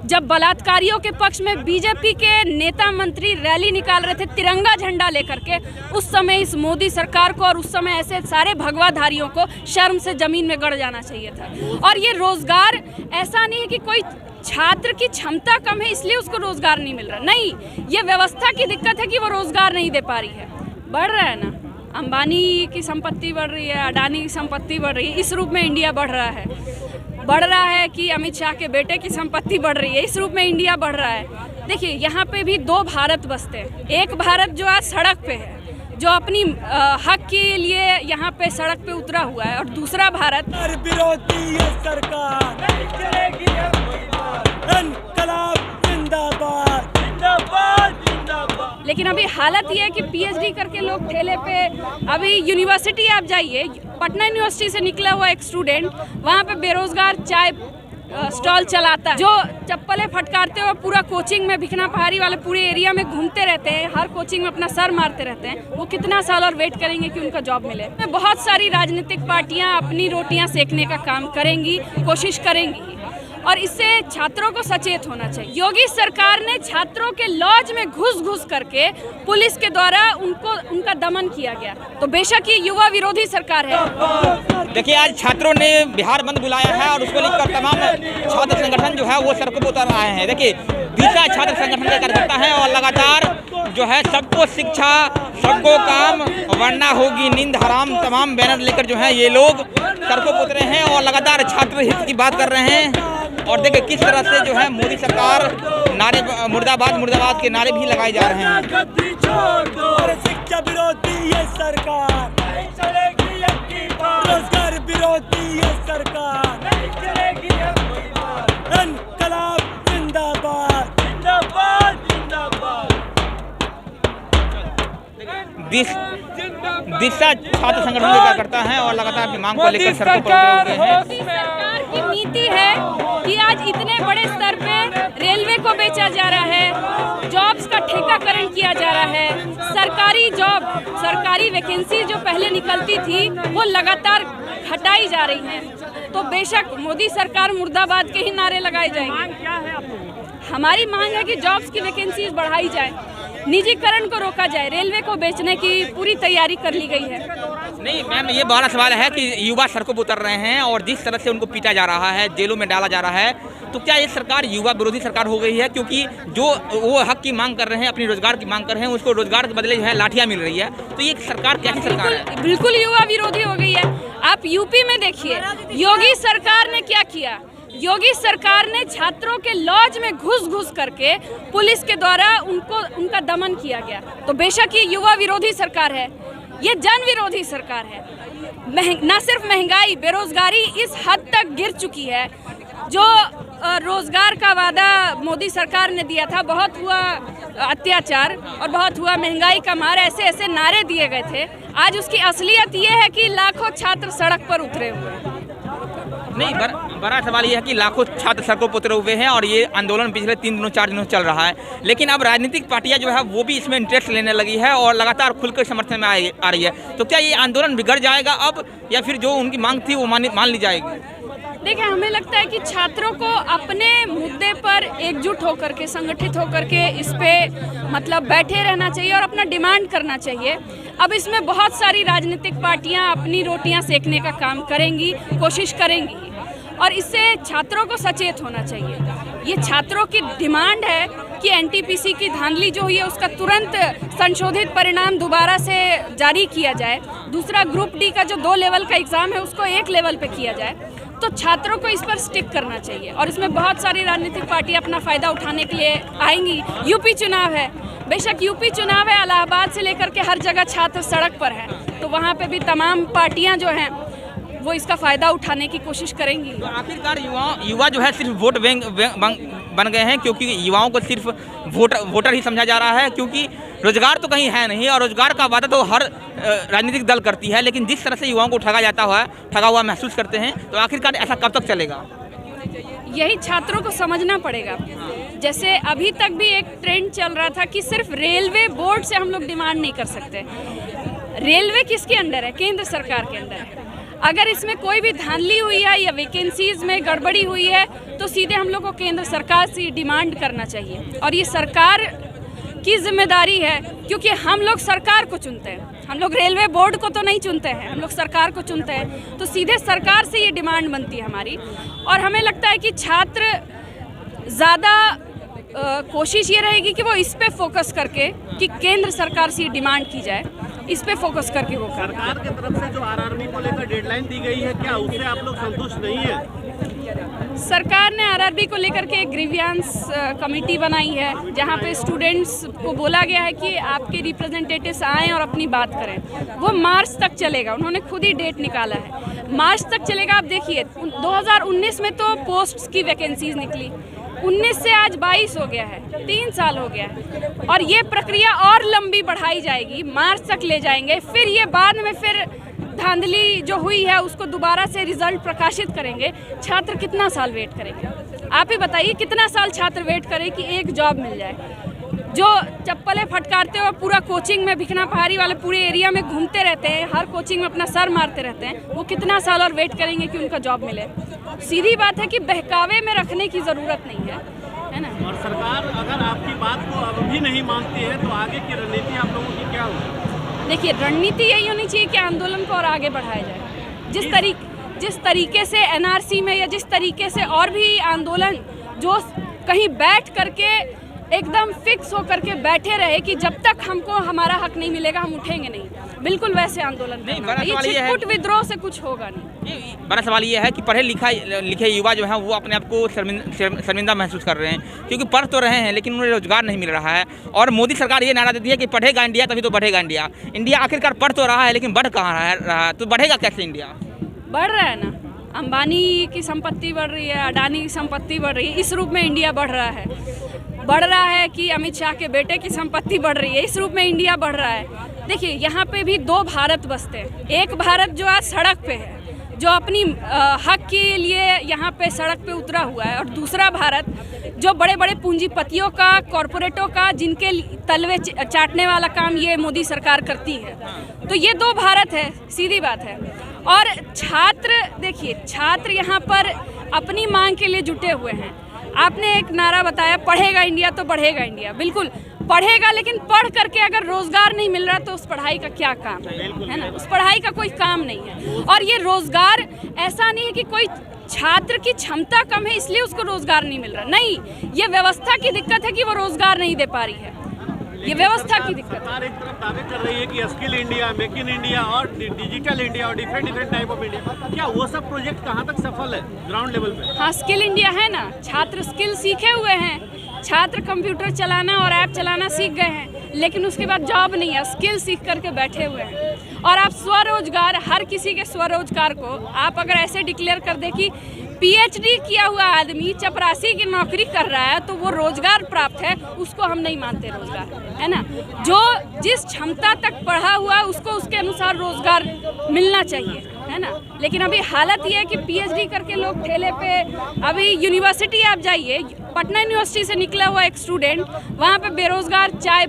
जब बलात्कारियों के पक्ष में बीजेपी के नेता मंत्री रैली निकाल रहे थे तिरंगा झंडा लेकर के, उस समय इस मोदी सरकार को और उस समय ऐसे सारे भगवाधारियों को शर्म से जमीन में गड़ जाना चाहिए था। और ये रोजगार ऐसा नहीं है कि कोई छात्र की क्षमता कम है इसलिए उसको रोजगार नहीं मिल रहा, नहीं, ये व्यवस्था की दिक्कत है कि वो रोजगार नहीं दे पा रही है। बढ़ रहा है ना, अंबानी की संपत्ति बढ़ रही है, अडानी की संपत्ति बढ़ रही है, इस रूप में इंडिया बढ़ रहा है। बढ़ रहा है कि अमित शाह के बेटे की संपत्ति बढ़ रही है, इस रूप में इंडिया बढ़ रहा है। देखिए यहाँ पे भी दो भारत बसते हैं, एक भारत जो आज सड़क पे है, जो अपनी हक के लिए यहाँ पे सड़क पे उतरा हुआ है, और दूसरा भारत विरोधी सरकार जिंदाबाद जिंदाबाद जिंदाबाद। लेकिन अभी हालत ये है कि पीएचडी करके लोग ठेले पे, अभी यूनिवर्सिटी आप जाइए, पटना यूनिवर्सिटी से निकला हुआ एक स्टूडेंट वहाँ पे बेरोजगार चाय स्टॉल चलाता है, जो चप्पलें फटकारते हुए पूरा कोचिंग में भिखना पहाड़ी वाले पूरे एरिया में घूमते रहते हैं, हर कोचिंग में अपना सर मारते रहते हैं। वो कितना साल और वेट करेंगे कि उनका जॉब मिले। बहुत सारी राजनीतिक पार्टियां अपनी रोटियां सेकने का काम करेंगी, कोशिश करेंगी, और इससे छात्रों को सचेत होना चाहिए। योगी सरकार ने छात्रों के लॉज में घुस करके पुलिस के द्वारा उनका दमन किया गया, तो बेशक ये युवा विरोधी सरकार है। देखिए, आज छात्रों ने बिहार बंद बुलाया है और उसको लेकर तमाम छात्र संगठन जो है वो सड़कों पर उतर आए हैं। देखिए, दिशा छात्र संगठन का कार्यकर्ता है और लगातार जो है सबको शिक्षा, सबको काम, वरना होगी नींद हराम, तमाम बैनर लेकर जो है ये लोग सड़कों पर उतरे हैं और लगातार छात्र हित की बात कर रहे हैं। और देखिए किस तरह से जो है मोदी सरकार नारे मुर्दाबाद मुर्दाबाद के नारे भी लगाए जा रहे हैं। शिक्षा विरोधी ये सरकार नहीं चलेगी, रोजगार विरोधी ये सरकार नहीं चलेगी, इनकलाब जिंदाबाद जिंदाबाद जिंदाबाद। दिशा छात्र संगठन का कार्यकर्ता है और लगातार अपनी मांग को लेकर सड़कों पर उतरे हुए हैं। सरकार की नीति है कि आज इतने बड़े स्तर पे रेलवे को बेचा जा रहा है, जॉब्स का ठेकाकरण किया जा रहा है, सरकारी जॉब, सरकारी वैकेंसी जो पहले निकलती थी वो लगातार हटाई जा रही हैं। तो बेशक मोदी सरकार मुर्दाबाद के ही नारे लगाए जाएंगे। हमारी मांग है कि जॉब्स की वैकेंसीज बढ़ाई जाए, निजीकरण को रोका जाए, रेलवे को बेचने की पूरी तैयारी कर ली गई है। नहीं मैम, ये बड़ा सवाल है कि युवा सड़कों पर उतर रहे हैं और जिस तरह से उनको पीटा जा रहा है, जेलों में डाला जा रहा है, तो क्या ये सरकार युवा विरोधी सरकार हो गई है? क्योंकि जो वो हक की मांग कर रहे हैं, अपनी रोजगार की मांग कर रहे हैं, उसको रोजगार के बदले जो है लाठियां मिल रही है, तो ये सरकार कैसी सरकार है? बिल्कुल युवा विरोधी हो गई है। आप यूपी में देखिए, योगी सरकार ने क्या किया। योगी सरकार ने छात्रों के लॉज में घुस करके पुलिस के द्वारा उनका दमन किया गया, तो बेशक ये युवा विरोधी सरकार है, ये जन विरोधी सरकार है। न सिर्फ महंगाई, बेरोजगारी इस हद तक गिर चुकी है, जो रोजगार का वादा मोदी सरकार ने दिया था, बहुत हुआ अत्याचार और बहुत हुआ महंगाई का मार, ऐसे ऐसे नारे दिए गए थे। आज उसकी असलियत ये है कि लाखों छात्र सड़क पर उतरे हुए हैं। नहीं, बड़ा सवाल यह है कि लाखों छात्र सड़कों पर उतरे हुए हैं और ये आंदोलन पिछले 3 दिनों 4 दिनों चल रहा है, लेकिन अब राजनीतिक पार्टियां जो है वो भी इसमें इंटरेस्ट लेने लगी है और लगातार खुलकर समर्थन में आ रही है। तो क्या ये आंदोलन बिगड़ जाएगा अब, या फिर जो उनकी मांग थी वो मान ली जाएगी? देखिए, हमें लगता है कि छात्रों को अपने मुद्दे पर एकजुट होकर के, संगठित होकर के इस पे मतलब बैठे रहना चाहिए और अपना डिमांड करना चाहिए। अब इसमें बहुत सारी राजनीतिक पार्टियां अपनी रोटियां सेकने का काम करेंगी, कोशिश करेंगी, और इससे छात्रों को सचेत होना चाहिए। ये छात्रों की डिमांड है कि एनटीपीसी की धांधली जो हुई है उसका तुरंत संशोधित परिणाम दोबारा से जारी किया जाए। दूसरा, ग्रुप डी का जो 2 लेवल का एग्ज़ाम है उसको 1 लेवल पे किया जाए। तो छात्रों को इस पर स्टिक करना चाहिए, और इसमें बहुत सारी राजनीतिक पार्टियां अपना फ़ायदा उठाने के लिए आएंगी। यूपी चुनाव है, बेशक यूपी चुनाव है, इलाहाबाद से लेकर के हर जगह छात्र सड़क पर हैं, तो वहाँ पे भी तमाम पार्टियां जो हैं वो इसका फ़ायदा उठाने की कोशिश करेंगी। तो आखिरकार युवा जो है सिर्फ वोट बैंक बन गए हैं, क्योंकि युवाओं को सिर्फ वोटर ही समझा जा रहा है, क्योंकि रोजगार तो कहीं है नहीं और रोजगार का वादा तो हर राजनीतिक दल करती है, लेकिन जिस तरह से युवाओं को ठगा हुआ महसूस करते हैं, तो आखिरकार ऐसा कब तक चलेगा? यही छात्रों को समझना पड़ेगा। जैसे अभी तक भी एक ट्रेंड चल रहा था कि सिर्फ रेलवे बोर्ड से हम लोग डिमांड नहीं कर सकते। रेलवे किसके अंडर है? केंद्र सरकार के अंडर है। अगर इसमें कोई भी धांधली हुई है या वैकेंसीज में गड़बड़ी हुई है तो सीधे हम लोग को केंद्र सरकार से डिमांड करना चाहिए। और ये सरकार की जिम्मेदारी है, क्योंकि हम लोग सरकार को चुनते हैं, हम लोग रेलवे बोर्ड को तो नहीं चुनते हैं, हम लोग सरकार को चुनते हैं। तो सीधे सरकार से ये डिमांड बनती है हमारी। और हमें लगता है कि छात्र ज़्यादा कोशिश ये रहेगी कि वो इस पे फोकस करके कि केंद्र सरकार से डिमांड की जाए, इस पे फोकस करके वो करें। सरकार की तरफ से जो आरआरबी को लेकर डेडलाइन दी गई है, क्या उससे आप लोग संतुष्ट नहीं है? सरकार ने आरआरबी को लेकर के एक ग्रीवियंस कमेटी बनाई है, जहाँ पे स्टूडेंट्स को बोला गया है कि आपके रिप्रेजेंटेटिव्स आएँ और अपनी बात करें। वो मार्च तक चलेगा, उन्होंने खुद ही डेट निकाला है, मार्च तक चलेगा। आप देखिए 2019 में तो पोस्ट्स की वैकेंसीज निकली, 19 से आज 22 हो गया है, 3 साल हो गया है। और ये प्रक्रिया और लंबी बढ़ाई जाएगी, मार्च तक ले जाएंगे। फिर ये बाद में फिर धांधली जो हुई है उसको दोबारा से रिजल्ट प्रकाशित करेंगे। छात्र कितना साल वेट करेंगे? आप ही बताइए, कितना साल छात्र वेट करे कि एक जॉब मिल जाए? जो चप्पलें फटकारते हुए पूरा कोचिंग में भिखना पहाड़ी वाले पूरे एरिया में घूमते रहते हैं, हर कोचिंग में अपना सर मारते रहते हैं, वो कितना साल और वेट करेंगे कि उनका जॉब मिले? सीधी बात है कि बहकावे में रखने की ज़रूरत नहीं है ना। और सरकार अगर आपकी बात को अब भी नहीं मानती है तो आगे की रणनीति आप लोगों की क्या होगी? देखिए, रणनीति यही होनी चाहिए कि आंदोलन को और आगे बढ़ाया जाए। जिस तरीके से एनआरसी में या जिस तरीके से और भी आंदोलन जो कहीं बैठ करके एकदम फिक्स होकर के बैठे रहे कि जब तक हमको हमारा हक नहीं मिलेगा हम उठेंगे नहीं, बिल्कुल वैसे आंदोलन करना है। ये छिटपुट विद्रोह से कुछ होगा नहीं। बड़ा सवाल ये है कि पढ़े लिखे युवा जो हैं वो अपने आप को शर्मिंदा महसूस कर रहे हैं, क्योंकि पढ़ तो रहे हैं लेकिन उन्हें रोजगार नहीं मिल रहा है। और मोदी सरकार ये नारा देती है कि पढ़ेगा इंडिया तभी तो बढ़ेगा इंडिया। इंडिया आखिरकार पढ़ तो रहा है लेकिन बढ़ कहाँ रहा है, तो बढ़ेगा कैसे इंडिया? बढ़ रहा है ना, अंबानी की संपत्ति बढ़ रही है, अडानी की संपत्ति बढ़ रही है, इस रूप में इंडिया बढ़ रहा है। बढ़ रहा है कि अमित शाह के बेटे की संपत्ति बढ़ रही है, इस रूप में इंडिया बढ़ रहा है। देखिए, यहाँ पे भी 2 भारत बसते हैं। एक भारत जो आज सड़क पे है, जो अपनी हक के लिए यहाँ पे सड़क पे उतरा हुआ है, और दूसरा भारत जो बड़े बड़े पूंजीपतियों का, कॉरपोरेटों का, जिनके तलवे चाटने वाला काम ये मोदी सरकार करती है। तो ये 2 भारत है, सीधी बात है। और छात्र, देखिए, छात्र यहाँ पर अपनी मांग के लिए जुटे हुए हैं। आपने एक नारा बताया, पढ़ेगा इंडिया तो बढ़ेगा इंडिया। बिल्कुल पढ़ेगा, लेकिन पढ़ करके अगर रोजगार नहीं मिल रहा तो उस पढ़ाई का क्या काम है ना? उस पढ़ाई का कोई काम नहीं है। और ये रोजगार ऐसा नहीं है कि कोई छात्र की क्षमता कम है इसलिए उसको रोजगार नहीं मिल रहा, नहीं, ये व्यवस्था की दिक्कत है कि वो रोजगार नहीं दे पा रही है। ये व्यवस्था की दिक्कत है। सरकार एक तरफ दावे कर रही है कि skill India, make in India और डिजिटल इंडिया और डिफरेंट टाइप ऑफ इंडिया, क्या वो सब प्रोजेक्ट कहाँ तक सफल है ग्राउंड लेवल पे? हाँ, स्किल इंडिया है ना, छात्र स्किल सीखे हुए हैं, छात्र कंप्यूटर चलाना और ऐप चलाना सीख गए हैं, लेकिन उसके बाद जॉब नहीं है, स्किल सीख करके बैठे हुए हैं। और आप स्वरोजगार, हर किसी के स्वरोजगार को आप अगर ऐसे डिक्लेयर कर दे कि पीएचडी किया हुआ आदमी चपरासी की नौकरी कर रहा है तो वो रोजगार प्राप्त है, उसको हम नहीं मानते रोजगार, है ना। जो जिस क्षमता तक पढ़ा हुआ है उसको उसके अनुसार रोजगार मिलना चाहिए, है ना। लेकिन अभी हालत ये है कि पीएचडी करके लोग ठेले पे, अभी यूनिवर्सिटी आप जाइए, पटना यूनिवर्सिटी से निकला हुआ एक स्टूडेंट वहाँ पे बेरोजगार चाय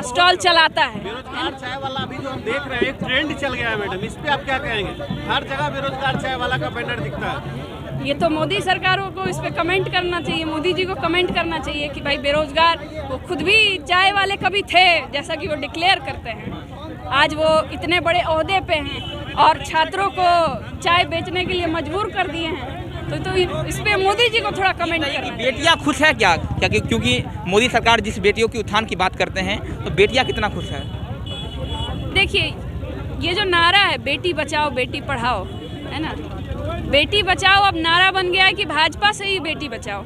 स्टॉल चलाता है। बेरोजगार चाय वाला अभी जो हम देख रहे हैं एक ट्रेंड चल गया है मैडम, इस पे आप क्या कहेंगे? हर जगह बेरोजगार चाय वाला का बैनर दिखता है। ये तो मोदी सरकारों को इस पे कमेंट करना चाहिए, मोदी जी को कमेंट करना चाहिए कि भाई बेरोजगार, वो खुद भी चाय वाले कभी थे, जैसा कि वो डिक्लेयर करते हैं। आज वो इतने बड़े ओहदे पे हैं और छात्रों को चाय बेचने के लिए मजबूर कर दिए हैं। तो इस पे मोदी जी को थोड़ा कमेंट करना। बेटियां खुश है क्या? क्योंकि मोदी सरकार जिस बेटियों की उत्थान की बात करते हैं तो बेटियां कितना खुश है? देखिए, ये जो नारा है बेटी बचाओ बेटी पढ़ाओ, है ना, बेटी बचाओ अब नारा बन गया है कि भाजपा से ही बेटी बचाओ।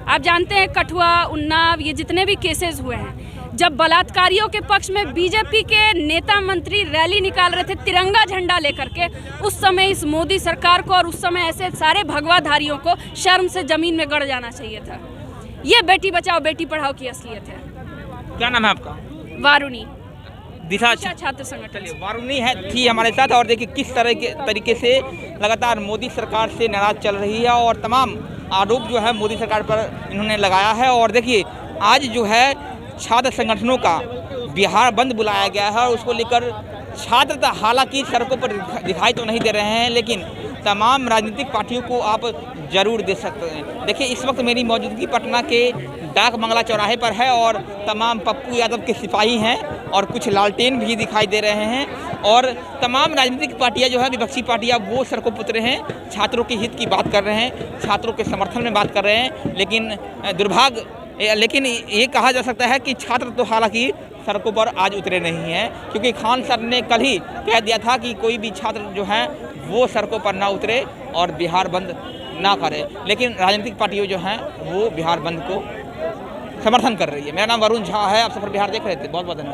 आप जानते हैं कठुआ, उन्नाव, ये जितने भी केसेस हुए हैं, जब बलात्कारियों के पक्ष में बीजेपी के नेता मंत्री रैली निकाल रहे थे तिरंगा झंडा लेकर के, उस समय इस मोदी सरकार को और उस समय ऐसे सारे भगवाधारियों को शर्म से जमीन में गड़ जाना चाहिए था। ये बेटी बचाओ बेटी पढ़ाओ की असलियत है। क्या नाम है आपका? वारुणी, दिशा छात्र संगठन। वारुणी थी हमारे साथ। और देखिए किस तरह के तरीके से लगातार मोदी सरकार से नाराज चल रही है और तमाम आरोप जो है मोदी सरकार पर इन्होंने लगाया है। और देखिए आज जो है छात्र संगठनों का बिहार बंद बुलाया गया है और उसको लेकर छात्र तो हालांकि सड़कों पर दिखाई तो नहीं दे रहे हैं, लेकिन तमाम राजनीतिक पार्टियों को आप जरूर देख सकते हैं। देखिए इस वक्त मेरी मौजूदगी पटना के डाक बंगला चौराहे पर है और तमाम पप्पू यादव के सिपाही हैं और कुछ लालटेन भी दिखाई दे रहे हैं और तमाम राजनीतिक पार्टियां जो है, विपक्षी पार्टियां, वो सड़कों पर उतरे हैं, छात्रों के हित की बात कर रहे हैं, छात्रों के समर्थन में बात कर रहे हैं। लेकिन ये कहा जा सकता है कि छात्र तो हालांकि सड़कों पर आज उतरे नहीं हैं, क्योंकि खान सर ने कल ही कह दिया था कि कोई भी छात्र जो है वो सड़कों पर ना उतरे और बिहार बंद ना करे। लेकिन राजनीतिक पार्टियां जो हैं वो बिहार बंद को समर्थन कर रही है। मेरा नाम वरुण झा है, आप सफर बिहार देख रहे थे। बहुत बहुत धन्यवाद।